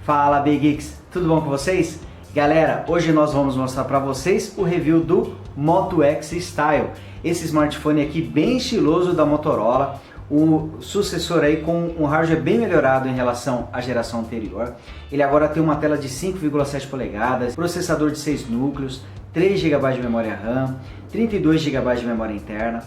Fala Big Geeks, tudo bom com vocês? Galera, hoje nós vamos mostrar para vocês o review do Moto X Style, esse smartphone aqui bem estiloso da Motorola, o sucessor aí com um hardware bem melhorado em relação à geração anterior. Ele agora tem uma tela de 5,7 polegadas, processador de 6 núcleos, 3 GB de memória RAM, 32 GB de memória interna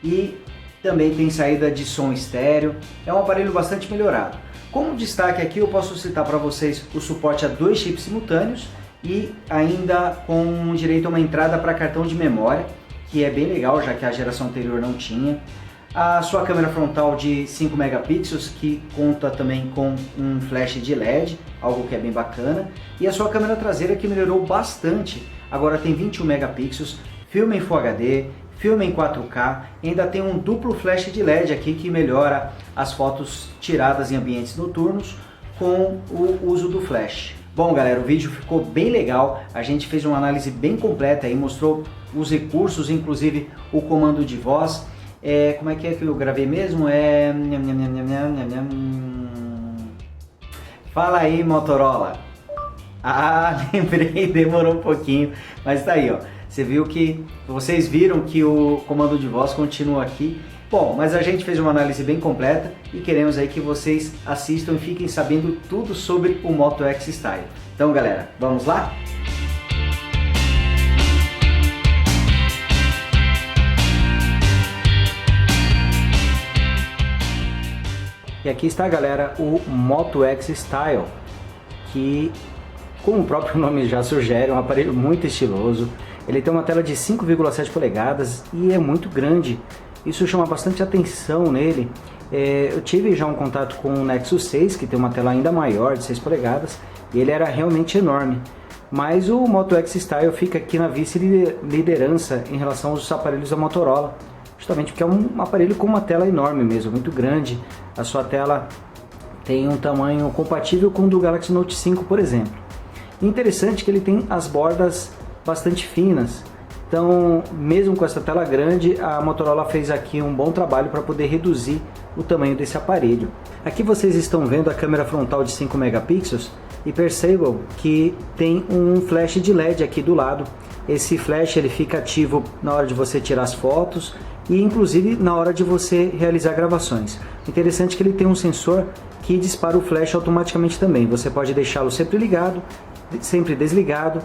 e também tem saída de som estéreo. É um aparelho bastante melhorado. Como destaque aqui eu posso citar para vocês o suporte a 2 chips simultâneos e ainda com direito a uma entrada para cartão de memória, que é bem legal, já que a geração anterior não tinha. A sua câmera frontal de 5 megapixels, que conta também com um flash de LED, algo que é bem bacana. E a sua câmera traseira, que melhorou bastante, agora tem 21 megapixels, filma em Full HD, filma em 4K, ainda tem um duplo flash de LED aqui que melhora as fotos tiradas em ambientes noturnos com o uso do flash. Bom galera, o vídeo ficou bem legal, a gente fez uma análise bem completa e mostrou os recursos, inclusive o comando de voz. Como é que eu gravei mesmo? Fala aí Motorola. Lembrei, demorou um pouquinho, mas tá aí ó. Vocês viram que o comando de voz continua aqui. Bom, mas a gente fez uma análise bem completa e queremos aí que vocês assistam e fiquem sabendo tudo sobre o Moto X Style. Então galera, vamos lá? E aqui está galera, o Moto X Style, que como o próprio nome já sugere, é um aparelho muito estiloso. Ele tem uma tela de 5,7 polegadas e é muito grande. Isso chama bastante atenção nele. Eu tive já um contato com o Nexus 6, que tem uma tela ainda maior, de 6 polegadas, e ele era realmente enorme. Mas o Moto X Style fica aqui na vice-liderança em relação aos aparelhos da Motorola, justamente porque é um aparelho com uma tela enorme mesmo, muito grande. A sua tela tem um tamanho compatível com o do Galaxy Note 5, por exemplo. Interessante que ele tem as bordas bastante finas, então mesmo com essa tela grande a Motorola fez aqui um bom trabalho para poder reduzir o tamanho desse aparelho. Aqui vocês estão vendo a câmera frontal de 5 megapixels e percebam que tem um flash de LED aqui do lado. Esse flash ele fica ativo na hora de você tirar as fotos e inclusive na hora de você realizar gravações. Interessante que ele tem um sensor que dispara o flash automaticamente também. Você pode deixá-lo sempre ligado, sempre desligado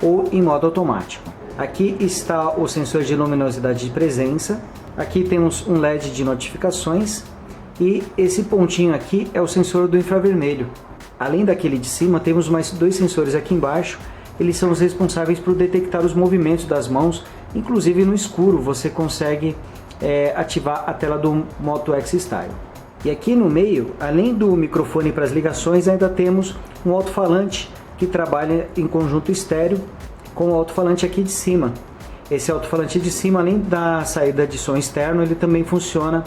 ou em modo automático. Aqui está o sensor de luminosidade de presença, aqui temos um LED de notificações e esse pontinho aqui é o sensor do infravermelho. Além daquele de cima, temos mais 2 sensores aqui embaixo, eles são os responsáveis por detectar os movimentos das mãos, inclusive no escuro você consegue ativar a tela do Moto X Style. E aqui no meio, além do microfone para as ligações, ainda temos um alto-falante que trabalha em conjunto estéreo com o alto-falante aqui de cima. Esse alto-falante de cima, além da saída de som externo, ele também funciona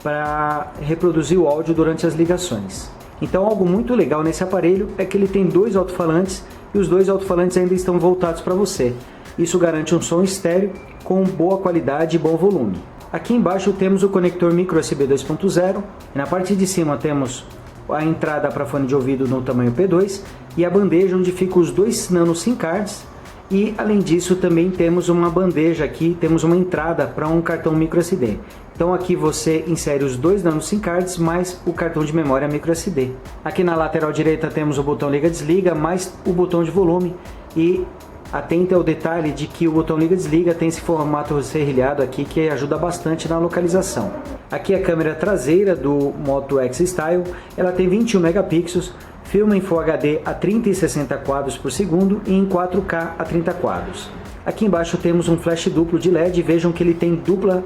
para reproduzir o áudio durante as ligações. Então algo muito legal nesse aparelho é que ele tem 2 alto-falantes e os 2 alto-falantes ainda estão voltados para você. Isso garante um som estéreo com boa qualidade e bom volume. Aqui embaixo temos o conector micro USB 2.0 e na parte de cima temos a entrada para fone de ouvido no tamanho P2 e a bandeja onde ficam os 2 nano SIM cards. E além disso também temos uma bandeja aqui, temos uma entrada para um cartão micro SD. Então aqui você insere os 2 nano SIM cards mais o cartão de memória micro SD. Aqui na lateral direita temos o botão liga-desliga mais o botão de volume e atente ao detalhe de que o botão liga-desliga tem esse formato serrilhado aqui que ajuda bastante na localização. Aqui a câmera traseira do Moto X Style, ela tem 21 megapixels, filma em Full HD a 30 e 60 quadros por segundo e em 4K a 30 quadros. Aqui embaixo temos um flash duplo de LED, vejam que ele tem dupla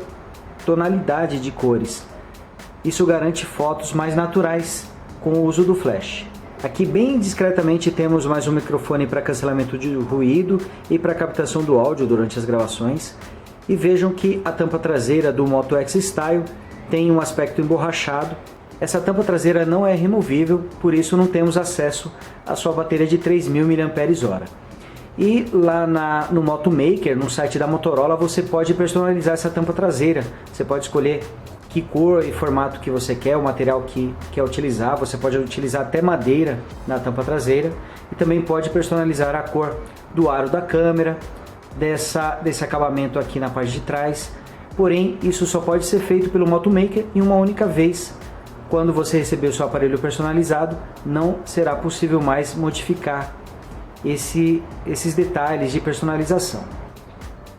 tonalidade de cores. Isso garante fotos mais naturais com o uso do flash. Aqui bem discretamente temos mais um microfone para cancelamento de ruído e para captação do áudio durante as gravações. E vejam que a tampa traseira do Moto X Style tem um aspecto emborrachado. Essa tampa traseira não é removível, por isso não temos acesso à sua bateria de 3.000 mAh. E lá no Moto Maker, no site da Motorola, você pode personalizar essa tampa traseira. Você pode escolher que cor e formato que você quer, o material que quer utilizar. Você pode utilizar até madeira na tampa traseira e também pode personalizar a cor do aro da câmera, desse acabamento aqui na parte de trás. Porém, isso só pode ser feito pelo Moto Maker em uma única vez. Quando você receber o seu aparelho personalizado, não será possível mais modificar esses detalhes de personalização.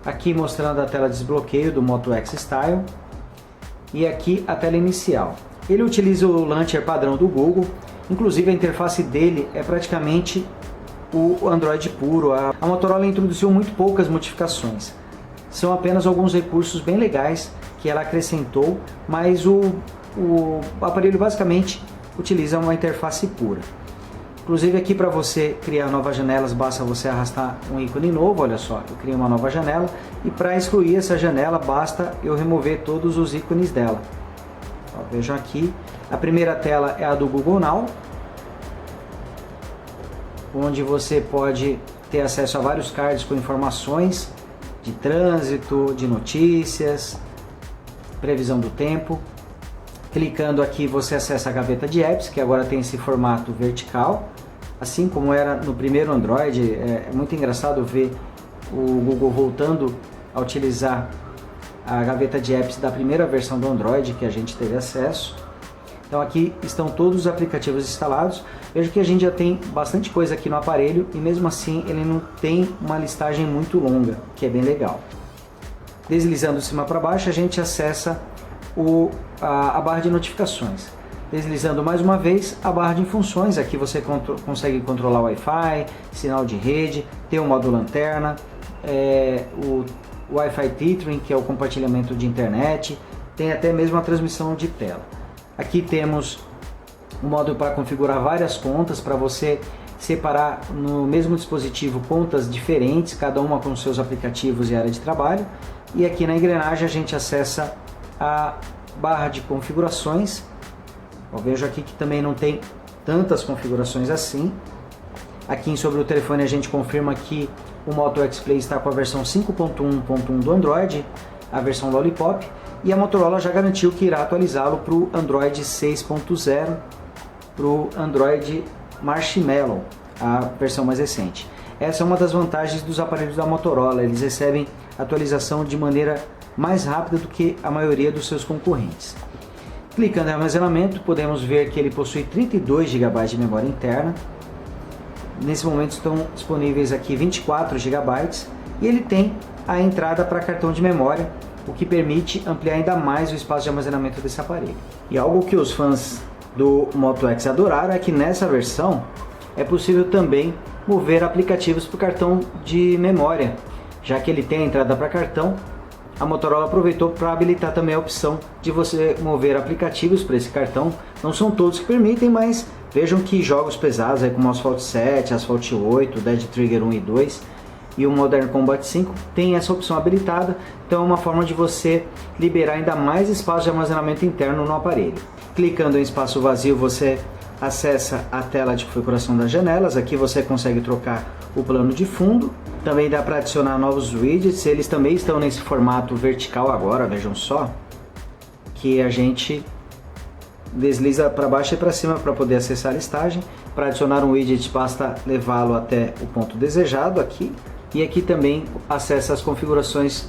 Aqui mostrando a tela de desbloqueio do Moto X Style e aqui a tela inicial. Ele utiliza o launcher padrão do Google, inclusive a interface dele é praticamente o Android puro. A Motorola introduziu muito poucas modificações, são apenas alguns recursos bem legais que ela acrescentou, mas o aparelho basicamente utiliza uma interface pura. Inclusive aqui para você criar novas janelas basta você arrastar um ícone novo. Olha só, eu criei uma nova janela e para excluir essa janela basta eu remover todos os ícones dela. Ó, vejam aqui, a primeira tela é a do Google Now, onde você pode ter acesso a vários cards com informações de trânsito, de notícias, previsão do tempo. Clicando aqui você acessa a gaveta de apps, que agora tem esse formato vertical, assim como era no primeiro Android. É muito engraçado ver o Google voltando a utilizar a gaveta de apps da primeira versão do Android que a gente teve acesso. Então aqui estão todos os aplicativos instalados. Veja que a gente já tem bastante coisa aqui no aparelho e mesmo assim ele não tem uma listagem muito longa, que é bem legal. Deslizando de cima para baixo a gente acessa a barra de notificações. Deslizando mais uma vez a barra de funções, aqui você consegue controlar o Wi-Fi, sinal de rede, tem o modo lanterna, o Wi-Fi Tethering, que é o compartilhamento de internet, tem até mesmo a transmissão de tela. Aqui temos o modo para configurar várias contas, para você separar no mesmo dispositivo contas diferentes, cada uma com seus aplicativos e área de trabalho. E aqui na engrenagem a gente acessa a barra de configurações. Eu vejo aqui que também não tem tantas configurações assim. Aqui sobre o telefone a gente confirma que o Moto X Play está com a versão 5.1.1 do Android, a versão Lollipop, e a Motorola já garantiu que irá atualizá-lo para o Android 6.0, para o Android Marshmallow, a versão mais recente. Essa é uma das vantagens dos aparelhos da Motorola, eles recebem atualização de maneira mais rápida do que a maioria dos seus concorrentes. Clicando em armazenamento, podemos ver que ele possui 32 GB de memória interna. Nesse momento estão disponíveis aqui 24 GB e ele tem a entrada para cartão de memória, o que permite ampliar ainda mais o espaço de armazenamento desse aparelho. E algo que os fãs do Moto X adoraram é que nessa versão é possível também mover aplicativos para o cartão de memória. Já que ele tem a entrada para cartão, a Motorola aproveitou para habilitar também a opção de você mover aplicativos para esse cartão. Não são todos que permitem, mas vejam que jogos pesados aí como Asphalt 7, Asphalt 8, Dead Trigger 1 e 2 e o Modern Combat 5 tem essa opção habilitada. Então é uma forma de você liberar ainda mais espaço de armazenamento interno no aparelho. Clicando em espaço vazio você acessa a tela de configuração das janelas. Aqui você consegue trocar o plano de fundo. Também dá para adicionar novos widgets, eles também estão nesse formato vertical agora, vejam só, que a gente desliza para baixo e para cima para poder acessar a listagem. Para adicionar um widget basta levá-lo até o ponto desejado aqui, e aqui também acessa as configurações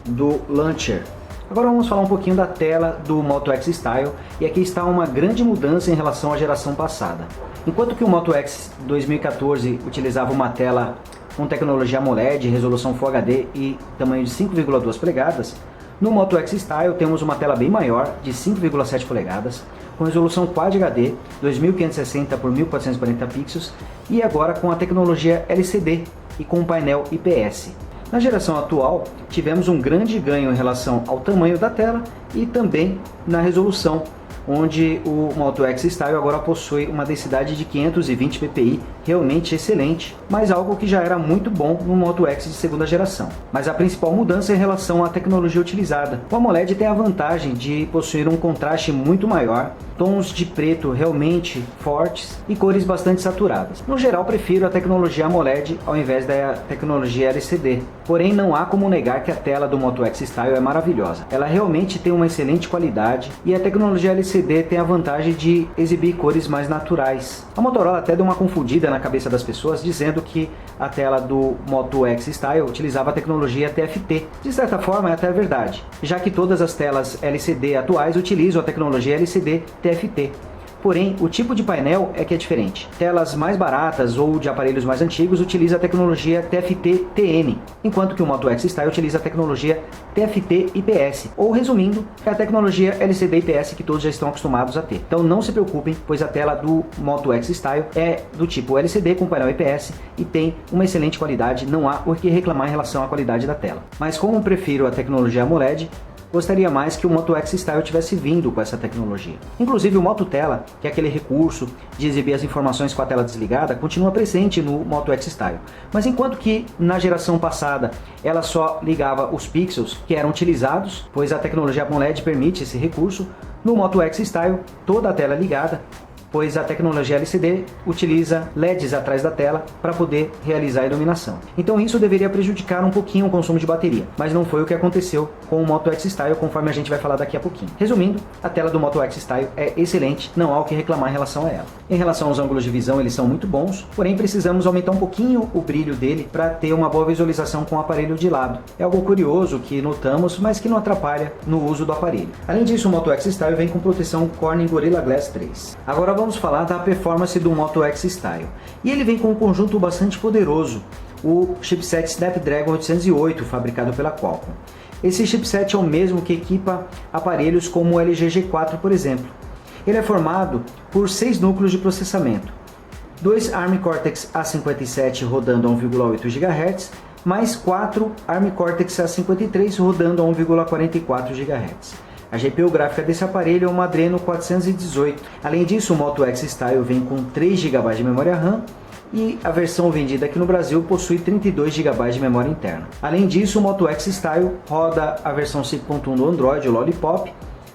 do launcher. Agora vamos falar um pouquinho da tela do Moto X Style, e aqui está uma grande mudança em relação à geração passada. Enquanto que o Moto X 2014 utilizava uma tela com tecnologia AMOLED, resolução Full HD e tamanho de 5,2 polegadas, no Moto X Style temos uma tela bem maior, de 5,7 polegadas, com resolução Quad HD, 2560 por 1440 pixels, e agora com a tecnologia LCD e com um painel IPS. Na geração atual, tivemos um grande ganho em relação ao tamanho da tela e também na resolução, onde o Moto X Style agora possui uma densidade de 520 ppi, realmente excelente, mas algo que já era muito bom no Moto X de segunda geração. Mas a principal mudança é em relação à tecnologia utilizada. O AMOLED tem a vantagem de possuir um contraste muito maior, tons de preto realmente fortes e cores bastante saturadas. No geral, prefiro a tecnologia AMOLED ao invés da tecnologia LCD. Porém, não há como negar que a tela do Moto X Style é maravilhosa. Ela realmente tem uma excelente qualidade e a tecnologia LCD tem a vantagem de exibir cores mais naturais. A Motorola até deu uma confundida na cabeça das pessoas dizendo que a tela do Moto X Style utilizava a tecnologia TFT. De certa forma é até verdade, já que todas as telas LCD atuais utilizam a tecnologia LCD TFT. Porém, o tipo de painel é que é diferente. Telas mais baratas ou de aparelhos mais antigos utilizam a tecnologia TFT-TN, enquanto que o Moto X Style utiliza a tecnologia TFT-IPS, ou resumindo, é a tecnologia LCD-IPS que todos já estão acostumados a ter. Então não se preocupem, pois a tela do Moto X Style é do tipo LCD com painel IPS e tem uma excelente qualidade, não há o que reclamar em relação à qualidade da tela. Mas como prefiro a tecnologia AMOLED, gostaria mais que o Moto X Style tivesse vindo com essa tecnologia. Inclusive o Moto Tela, que é aquele recurso de exibir as informações com a tela desligada, continua presente no Moto X Style. Mas enquanto que na geração passada ela só ligava os pixels que eram utilizados, pois a tecnologia AMOLED permite esse recurso, no Moto X Style toda a tela é ligada, pois a tecnologia LCD utiliza LEDs atrás da tela para poder realizar a iluminação. Então isso deveria prejudicar um pouquinho o consumo de bateria, mas não foi o que aconteceu com o Moto X Style, conforme a gente vai falar daqui a pouquinho. Resumindo, a tela do Moto X Style é excelente, não há o que reclamar em relação a ela. Em relação aos ângulos de visão, eles são muito bons, porém precisamos aumentar um pouquinho o brilho dele para ter uma boa visualização com o aparelho de lado. É algo curioso que notamos, mas que não atrapalha no uso do aparelho. Além disso, o Moto X Style vem com proteção Corning Gorilla Glass 3. Agora vamos falar da performance do Moto X Style. E ele vem com um conjunto bastante poderoso, o chipset Snapdragon 808, fabricado pela Qualcomm. Esse chipset é o mesmo que equipa aparelhos como o LG G4, por exemplo. Ele é formado por 6 núcleos de processamento, 2 ARM Cortex A57 rodando a 1,8 GHz, mais 4 ARM Cortex A53 rodando a 1,44 GHz. A GPU gráfica desse aparelho é uma Adreno 418. Além disso, o Moto X Style vem com 3 GB de memória RAM e a versão vendida aqui no Brasil possui 32 GB de memória interna. Além disso, o Moto X Style roda a versão 5.1 do Android, o Lollipop,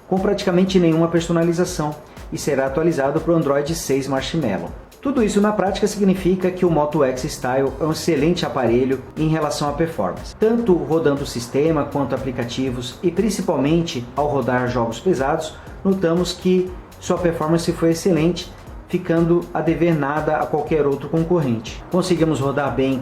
com praticamente nenhuma personalização e será atualizado para o Android 6 Marshmallow. Tudo isso na prática significa que o Moto X Style é um excelente aparelho em relação à performance, tanto rodando o sistema quanto aplicativos e principalmente ao rodar jogos pesados, notamos que sua performance foi excelente, ficando a dever nada a qualquer outro concorrente. Conseguimos rodar bem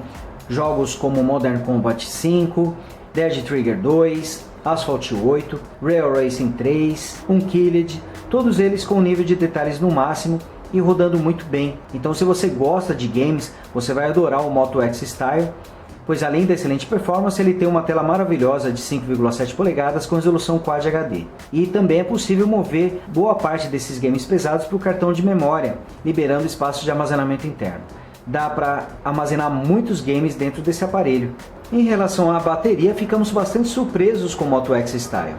jogos como Modern Combat 5, Dead Trigger 2, Asphalt 8, Real Racing 3, Unkilled, todos eles com nível de detalhes no máximo e rodando muito bem. Então se você gosta de games, você vai adorar o Moto X Style, pois além da excelente performance, ele tem uma tela maravilhosa de 5,7 polegadas com resolução Quad HD. E também é possível mover boa parte desses games pesados para o cartão de memória, liberando espaço de armazenamento interno. Dá para armazenar muitos games dentro desse aparelho. Em relação à bateria, ficamos bastante surpresos com o Moto X Style.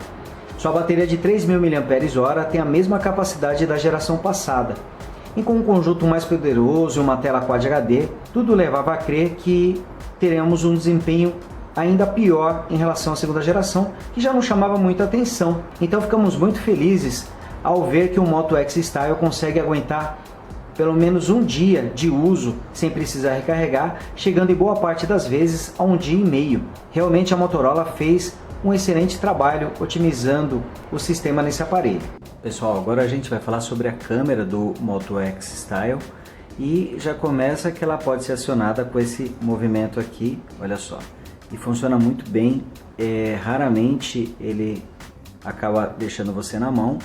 Sua bateria de 3.000 mAh tem a mesma capacidade da geração passada. E com um conjunto mais poderoso e uma tela Quad HD, tudo levava a crer que teremos um desempenho ainda pior em relação à segunda geração, que já não chamava muita atenção. Então ficamos muito felizes ao ver que o Moto X Style consegue aguentar pelo menos um dia de uso sem precisar recarregar, chegando em boa parte das vezes a 1 dia e meio. Realmente a Motorola fez um excelente trabalho otimizando o sistema nesse aparelho. Pessoal, agora a gente vai falar sobre a câmera do Moto X Style e já começa que ela pode ser acionada com esse movimento aqui, olha só, e funciona muito bem. Raramente ele acaba deixando você na mão.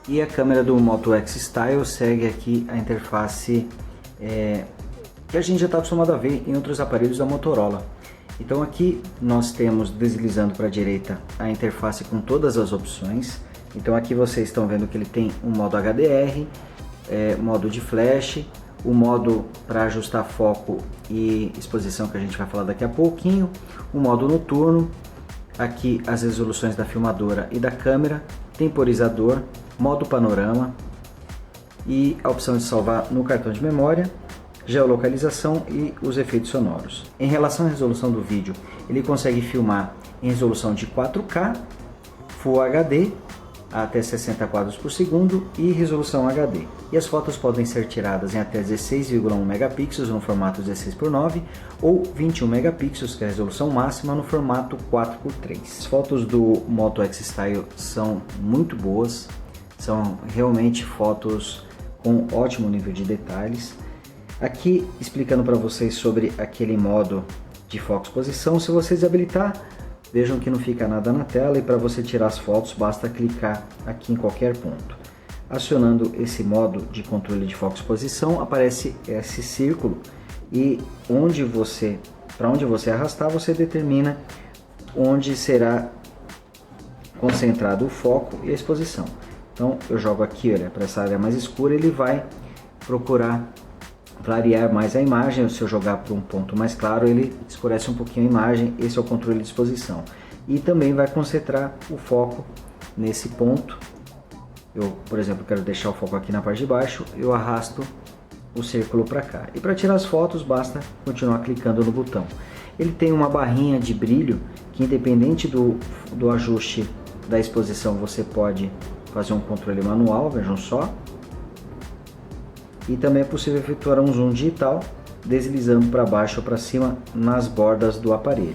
E a câmera do Moto X Style segue aqui a interface que a gente já está acostumado a ver em outros aparelhos da Motorola. Então aqui nós temos, deslizando para a direita, a interface com todas as opções. Então aqui vocês estão vendo que ele tem um modo HDR, modo de flash, o modo para ajustar foco e exposição que a gente vai falar daqui a pouquinho, o modo noturno, aqui as resoluções da filmadora e da câmera, temporizador, modo panorama e a opção de salvar no cartão de memória, geolocalização e os efeitos sonoros. Em relação à resolução do vídeo, ele consegue filmar em resolução de 4K, Full HD, até 60 quadros por segundo e resolução HD. E as fotos podem ser tiradas em até 16,1 megapixels no formato 16:9 ou 21 megapixels, que é a resolução máxima, no formato 4:3. As fotos do Moto X Style são muito boas, são realmente fotos com ótimo nível de detalhes. Aqui explicando para vocês sobre aquele modo de foco exposição, se você desabilitar, vejam que não fica nada na tela e para você tirar as fotos basta clicar aqui em qualquer ponto. Acionando esse modo de controle de foco exposição, aparece esse círculo e para onde você arrastar, você determina onde será concentrado o foco e a exposição. Então eu jogo aqui, olha, para essa área mais escura, ele vai procurar clarear mais a imagem. Se eu jogar para um ponto mais claro, ele escurece um pouquinho a imagem. Esse é o controle de exposição. E também vai concentrar o foco nesse ponto. Eu, por exemplo, quero deixar o foco aqui na parte de baixo, eu arrasto o círculo para cá. E para tirar as fotos, basta continuar clicando no botão. Ele tem uma barrinha de brilho que, independente do ajuste da exposição, você pode fazer um controle manual, vejam só. E também é possível efetuar um zoom digital deslizando para baixo ou para cima nas bordas do aparelho.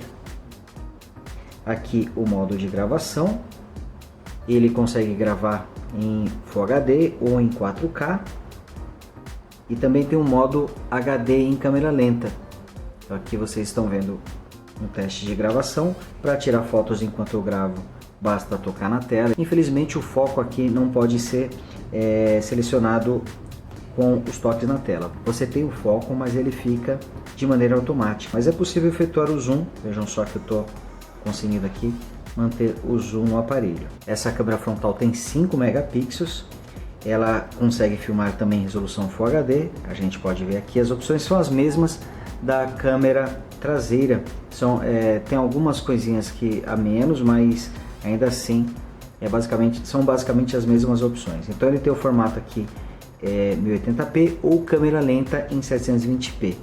Aqui o modo de gravação, ele consegue gravar em Full HD ou em 4K, e também tem um modo HD em câmera lenta. Aqui vocês estão vendo um teste de gravação. Para tirar fotos enquanto eu gravo, basta tocar na tela. Infelizmente o foco aqui não pode ser selecionado com os toques na tela. Você tem o foco, mas ele fica de maneira automática. Mas é possível efetuar o zoom. Vejam só que eu estou conseguindo aqui manter o zoom no aparelho. Essa câmera frontal tem 5 megapixels. Ela consegue filmar também em resolução Full HD. A gente pode ver aqui, as opções são as mesmas da câmera traseira. Tem algumas coisinhas que a menos, mas ainda assim são basicamente as mesmas opções. Então ele tem o formato aqui 1080p ou câmera lenta em 720p.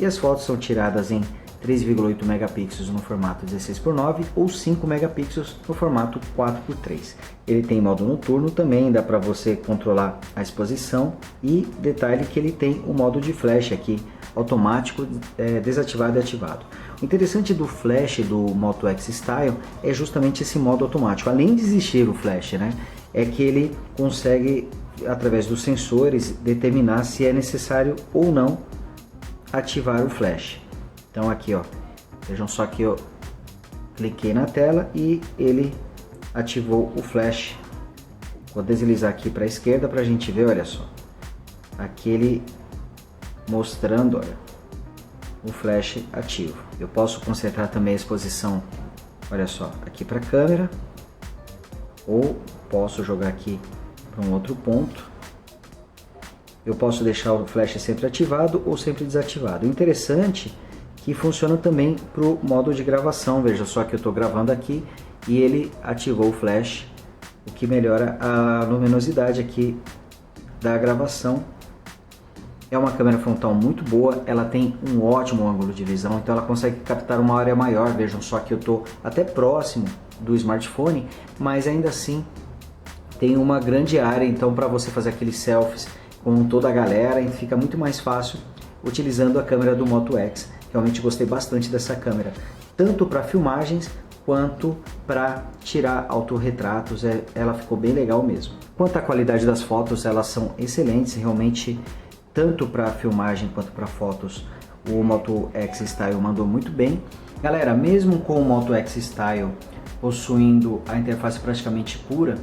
E as fotos são tiradas em 3,8 megapixels no formato 16:9 ou 5 megapixels no formato 4:3. Ele tem modo noturno também, dá para você controlar a exposição, e detalhe que ele tem o modo de flash aqui, automático, desativado e ativado. O interessante do flash do Moto X Style é justamente esse modo automático. Além de existir o flash, né, é que ele consegue, através dos sensores, determinar se é necessário ou não ativar o flash. Então aqui, ó, vejam só que eu cliquei na tela e ele ativou o flash. Vou deslizar aqui para a esquerda para a gente ver, olha só. Aqui ele mostrando, olha, o flash ativo. Eu posso concentrar também a exposição, olha só, aqui para a câmera, ou posso jogar aqui para um outro ponto. Eu posso deixar o flash sempre ativado ou sempre desativado. O interessante é que funciona também para o modo de gravação. Veja só que eu estou gravando aqui e ele ativou o flash, o que melhora a luminosidade aqui da gravação. É uma câmera frontal muito boa, ela tem um ótimo ângulo de visão, então ela consegue captar uma área maior. Vejam só que eu estou até próximo do smartphone, mas ainda assim tem uma grande área, então para você fazer aqueles selfies com toda a galera, fica muito mais fácil utilizando a câmera do Moto X. Realmente gostei bastante dessa câmera, tanto para filmagens quanto para tirar autorretratos. Ela ficou bem legal mesmo. Quanto à qualidade das fotos, elas são excelentes, realmente, tanto para filmagem quanto para fotos. O Moto X Style mandou muito bem. Galera, mesmo com o Moto X Style possuindo a interface praticamente pura,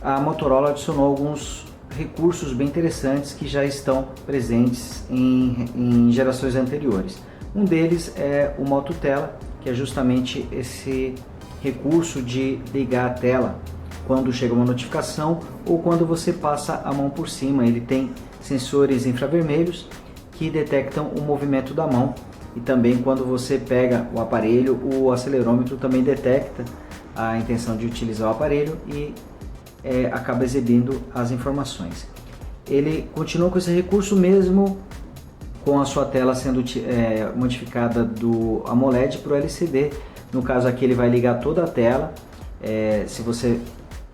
a Motorola adicionou alguns recursos bem interessantes que já estão presentes em gerações anteriores. Um deles é o Moto Tela, que é justamente esse recurso de ligar a tela quando chega uma notificação ou quando você passa a mão por cima. Ele tem sensores infravermelhos que detectam o movimento da mão, e também quando você pega o aparelho, o acelerômetro também detecta a intenção de utilizar o aparelho e acaba exibindo as informações. Ele continua com esse recurso mesmo com a sua tela sendo modificada do AMOLED para o LCD. No caso aqui ele vai ligar toda a tela. Se você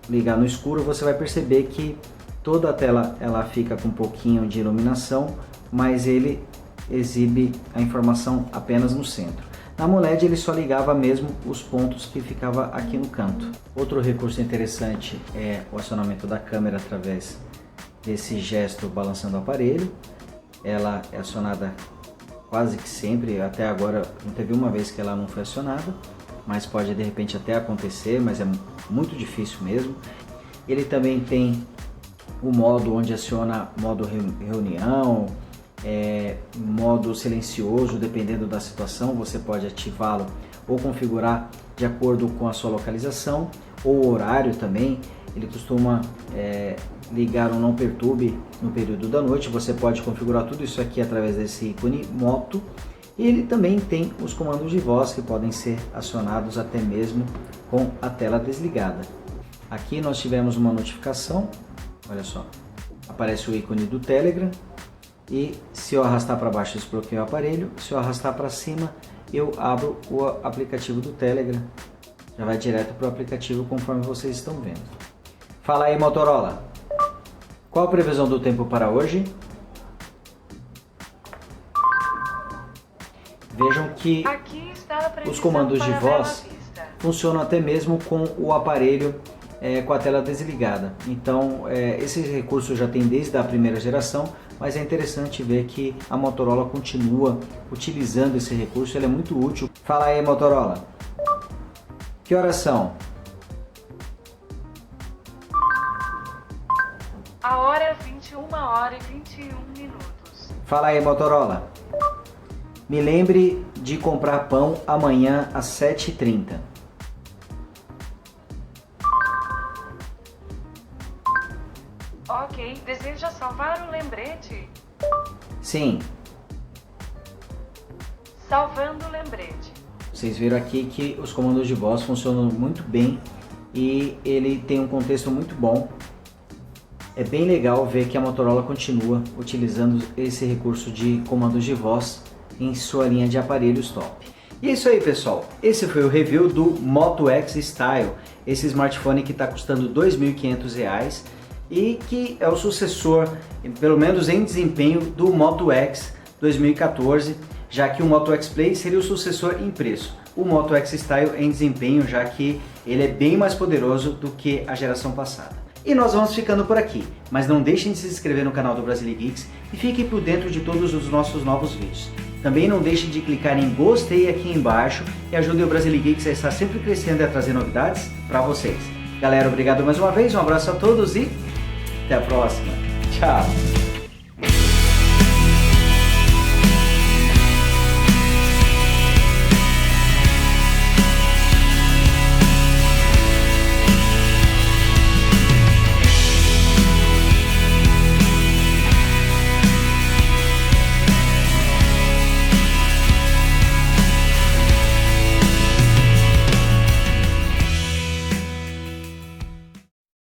ligar no escuro, você vai perceber que toda a tela ela fica com um pouquinho de iluminação, mas ele exibe a informação apenas no centro. Na AMOLED ele só ligava mesmo os pontos que ficava aqui no canto. Outro recurso interessante é o acionamento da câmera através desse gesto balançando o aparelho. Ela é acionada quase que sempre, até agora não teve uma vez que ela não foi acionada, mas pode de repente até acontecer, mas é muito difícil mesmo. Ele também tem o modo onde aciona modo reunião, modo silencioso, dependendo da situação, você pode ativá-lo ou configurar de acordo com a sua localização, ou o horário também. Ele costuma ligar ou não perturbe no período da noite. Você pode configurar tudo isso aqui através desse ícone moto. E ele também tem os comandos de voz que podem ser acionados até mesmo com a tela desligada. Aqui nós tivemos uma notificação, olha só, aparece o ícone do Telegram, e se eu arrastar para baixo desbloqueio o aparelho, se eu arrastar para cima eu abro o aplicativo do Telegram, já vai direto para o aplicativo conforme vocês estão vendo. Fala aí, Motorola, qual a previsão do tempo para hoje? Vejam que os comandos de voz funcionam até mesmo com o aparelho com a tela desligada. Então esse recurso já tem desde a primeira geração, mas é interessante ver que a Motorola continua utilizando esse recurso, ele é muito útil. Fala aí, Motorola, que horas são? A hora é 21h21. Fala aí, Motorola, me lembre de comprar pão amanhã às 7h30. Ok, deseja salvar o lembrete? Sim. Salvando o lembrete. Vocês viram aqui que os comandos de voz funcionam muito bem e ele tem um contexto muito bom. É bem legal ver que a Motorola continua utilizando esse recurso de comandos de voz em sua linha de aparelhos top. E é isso aí, pessoal, esse foi o review do Moto X Style, esse smartphone que está custando R$ 2.500 e que é o sucessor, pelo menos em desempenho, do Moto X 2014, já que o Moto X Play seria o sucessor em preço. O Moto X Style em desempenho, já que ele é bem mais poderoso do que a geração passada. E nós vamos ficando por aqui, mas não deixem de se inscrever no canal do Brasilegeeks e fiquem por dentro de todos os nossos novos vídeos. Também não deixem de clicar em gostei aqui embaixo e ajudem o Brasilegeeks a estar sempre crescendo e a trazer novidades para vocês. Galera, obrigado mais uma vez, um abraço a todos e até a próxima. Tchau!